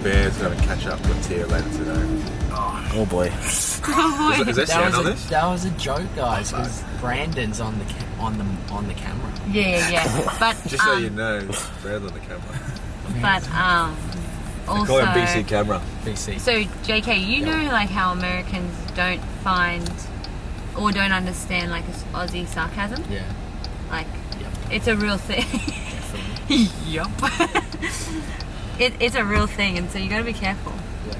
Bear's going to catch up with Tia later today. Oh boy. Oh boy. Is there sound on this? That was a joke, guys, because Brandon's on the camera. Yeah. But Just so you know, Brad's on the camera. But also. Call him BC camera. BC. So JK, you know like how Americans don't find or don't understand like Aussie sarcasm? Yeah. Like, Yep. it's a real thing. Yup. It's a real thing, and so you gotta be careful. Yeah.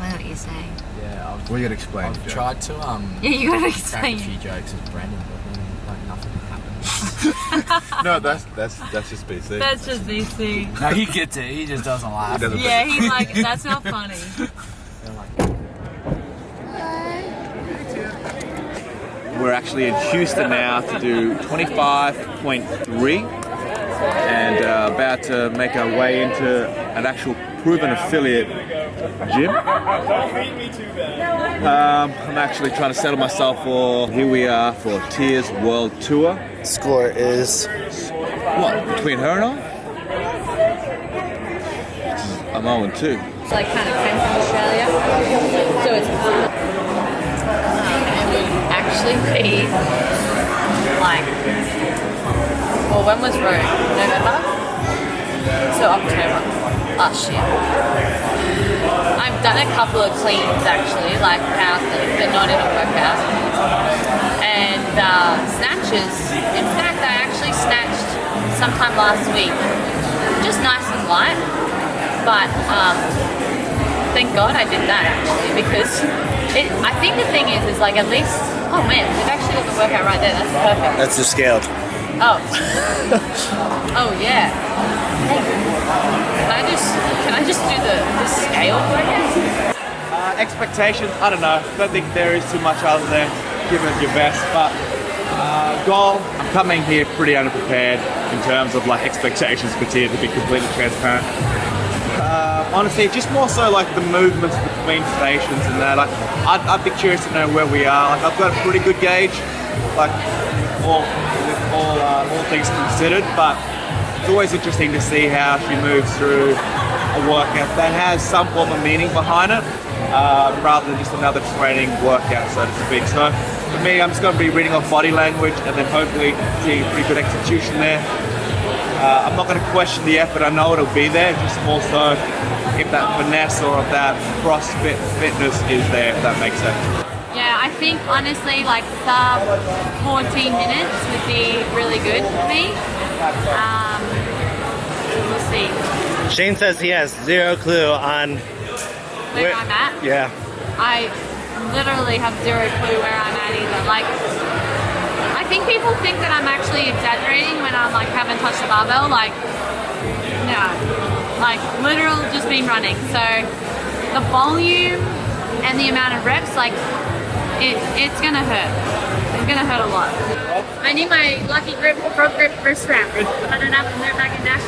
I know what you're saying. Yeah. We gotta explain. I've tried to Yeah, you gotta crack explain. a few jokes with Brandon, but then like nothing happened. No, that's just BC. That's just BC. No, he gets it. He just doesn't laugh. He doesn't. Yeah, he's like, that's not funny. We're actually in Houston now to do 25.3 and about to make our way into an actual proven affiliate gym. I'm actually trying to settle myself for, here we are for Tia's World Tour. Score is What, between her and I? I'm 0-2. It's like kind of came from Australia. So it's actually be like, well, when was Rome? November? So October last year. I've done a couple of cleans actually, like powerlifting, but not in a workout. And snatches. In fact, I actually snatched sometime last week. Just nice and light. But thank God I did that actually, because I think the thing is like at least, oh man, they've actually got the workout right there. That's perfect. that's the scaled. Oh. Oh yeah. Hey, can I just do the scale workout? Expectations, I don't know. Don't think there is too much other than giving it your best. But goal, I'm coming here pretty unprepared in terms of like expectations for Tia, to be completely transparent. Honestly, just more so like the movements between stations and that. Like, I'd be curious to know where we are. Like, I've got a pretty good gauge, like all things considered. But it's always interesting to see how she moves through a workout that has some form of meaning behind it, rather than just another training workout, so to speak. So for me, I'm just going to be reading off body language and then hopefully seeing pretty good execution there. I'm not going to question the effort. I know it'll be there, just more so if that finesse or if that CrossFit fitness is there, if that makes sense. Yeah, I think honestly like sub 14 minutes would be really good for me. We'll see. Shane says he has zero clue on Where I'm at. Yeah. I literally have zero clue where I'm at either. Like, I think people think that I'm actually exaggerating when I'm like haven't touched the barbell. Like, no, like literal just been running. So the volume and the amount of reps, like it's gonna hurt. It's gonna hurt a lot. I need my Lucky Grip Pro Grip wrist strap. I don't have to move back and dash.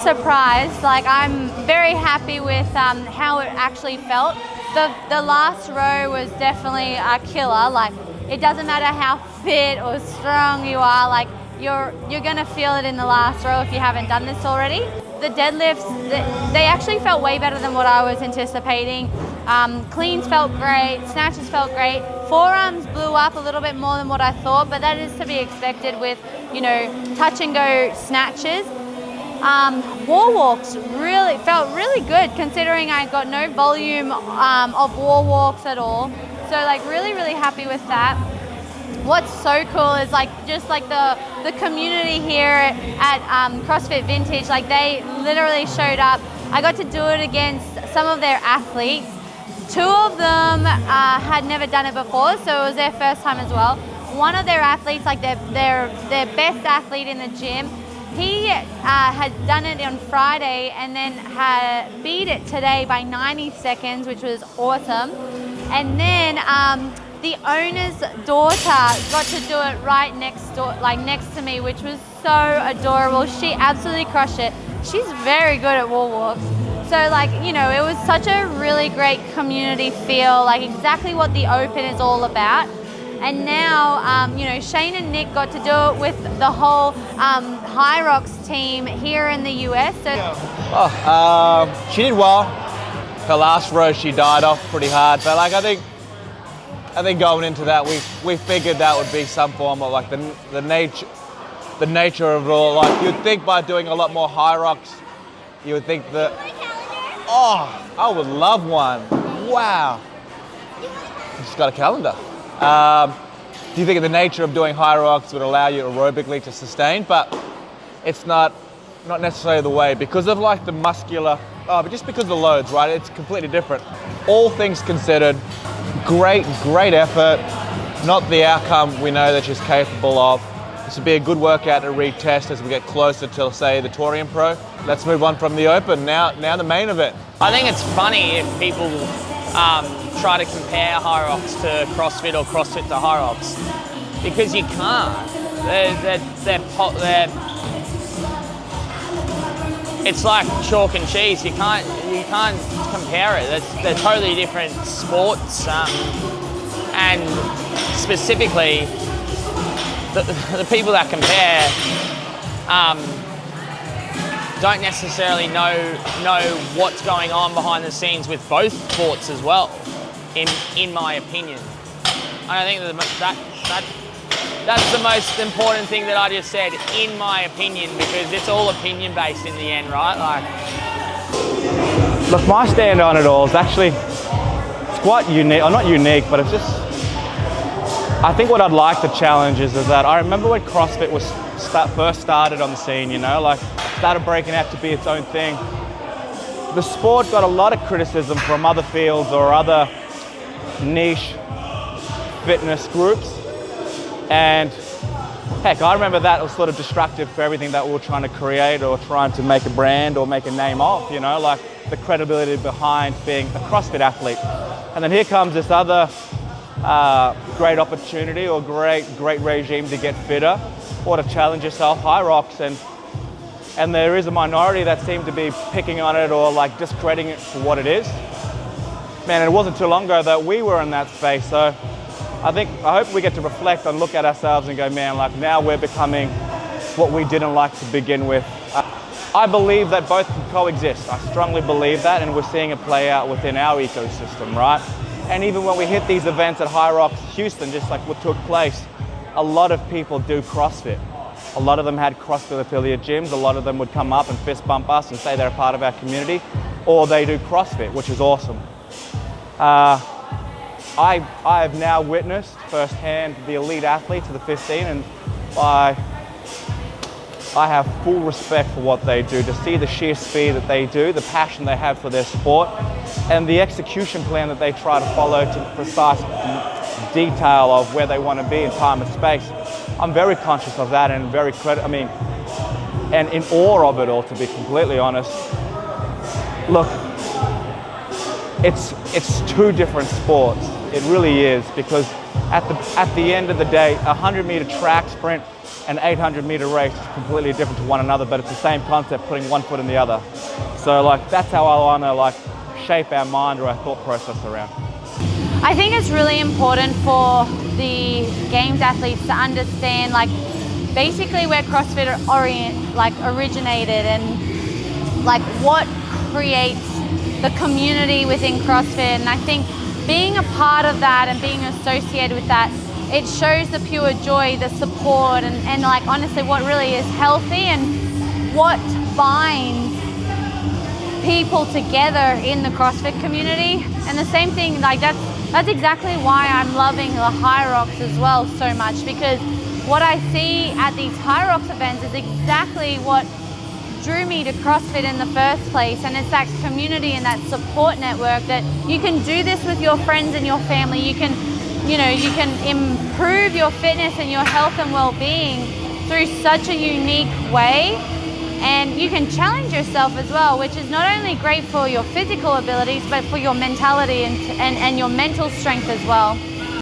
surprised. Like, I'm very happy with how it actually felt. The last row was definitely a killer. Like, it doesn't matter how fit or strong you are, like you're gonna feel it in the last row if you haven't done this already. The deadlifts, they actually felt way better than what I was anticipating. Cleans felt great, snatches felt great. Forearms blew up a little bit more than what I thought, but that is to be expected with, you know, touch and go snatches. Wall walks felt really good considering I got no volume of wall walks at all. So like really happy with that. What's so cool is like just like the community here at CrossFit Vintage, like they literally showed up. I got to do it against some of their athletes. Two of them had never done it before, so it was their first time as well. One of their athletes, like their best athlete in the gym, he had done it on Friday and then had beat it today by 90 seconds, which was awesome. And then the owner's daughter got to do it right next door, like next to me, which was so adorable. She absolutely crushed it. She's very good at wall walks. So like, you know, it was such a really great community feel, like exactly what the Open is all about. And now, you know, Shane and Nick got to do it with the whole Hyrox team here in the US. So she did well. Her last row, she died off pretty hard, but like I think going into that, we figured that would be some form of like the nature of it all. Like you'd think by doing a lot more Hyrox, you would think that. Oh, I would love one. Wow. Just got a calendar. Do you think the nature of doing Hyrox would allow you aerobically to sustain? But it's not necessarily the way because of like the muscular. But just because of the loads, right? It's completely different. All things considered, great effort. Not the outcome we know that she's capable of. This would be a good workout to retest as we get closer to, say, the Torium Pro. Let's move on from the Open. Now the main event. I think it's funny if people try to compare Hyrox to CrossFit or CrossFit to Hyrox, because you can't. It's like chalk and cheese. You can't compare it. They're totally different sports, and specifically the people that compare don't necessarily know what's going on behind the scenes with both sports as well. In my opinion, and I think that's the most important thing that I just said, in my opinion, because it's all opinion based in the end, right? Like, look, my stand on it all is actually, it's quite unique, or not unique, but it's just, I think what I'd like to challenge is that I remember when CrossFit was first started on the scene, you know, like started breaking out to be its own thing. The sport got a lot of criticism from other fields or other niche fitness groups. And heck, I remember that was sort of destructive for everything that we were trying to create or trying to make a brand or make a name of, you know, like the credibility behind being a CrossFit athlete. And then here comes this other great opportunity or great regime to get fitter or to challenge yourself, Hyrox, and there is a minority that seem to be picking on it or like discrediting it for what it is. Man, it wasn't too long ago that we were in that space, so I hope we get to reflect and look at ourselves and go, man, like now we're becoming what we didn't like to begin with. I believe that both can coexist. I strongly believe that, and we're seeing it play out within our ecosystem, right? And even when we hit these events at Hyrox Houston, just like what took place, a lot of people do CrossFit. A lot of them had CrossFit affiliate gyms. A lot of them would come up and fist bump us and say they're a part of our community, or they do CrossFit, which is awesome. I have now witnessed firsthand the elite athletes of the 15, and I have full respect for what they do. To see the sheer speed that they do, the passion they have for their sport, and the execution plan that they try to follow to precise detail of where they want to be in time and space. I'm very conscious of that and very and in awe of it all, to be completely honest. Look, it's two different sports. It really is, because at the end of the day, a 100-meter track sprint and 800-meter race is completely different to one another, but it's the same concept, putting one foot in the other. So like that's how I want to like shape our mind or our thought process around. I think it's really important for the games athletes to understand like basically where CrossFit originated and like what creates the community within CrossFit. And I think being a part of that and being associated with that, it shows the pure joy, the support, and like honestly what really is healthy and what binds people together in the CrossFit community. And the same thing, like that's exactly why I'm loving the Hyrox as well so much, because what I see at these Hyrox events is exactly what drew me to CrossFit in the first place, and it's that community and that support network that you can do this with your friends and your family. You can improve your fitness and your health and well-being through such a unique way, and you can challenge yourself as well, which is not only great for your physical abilities but for your mentality and your mental strength as well.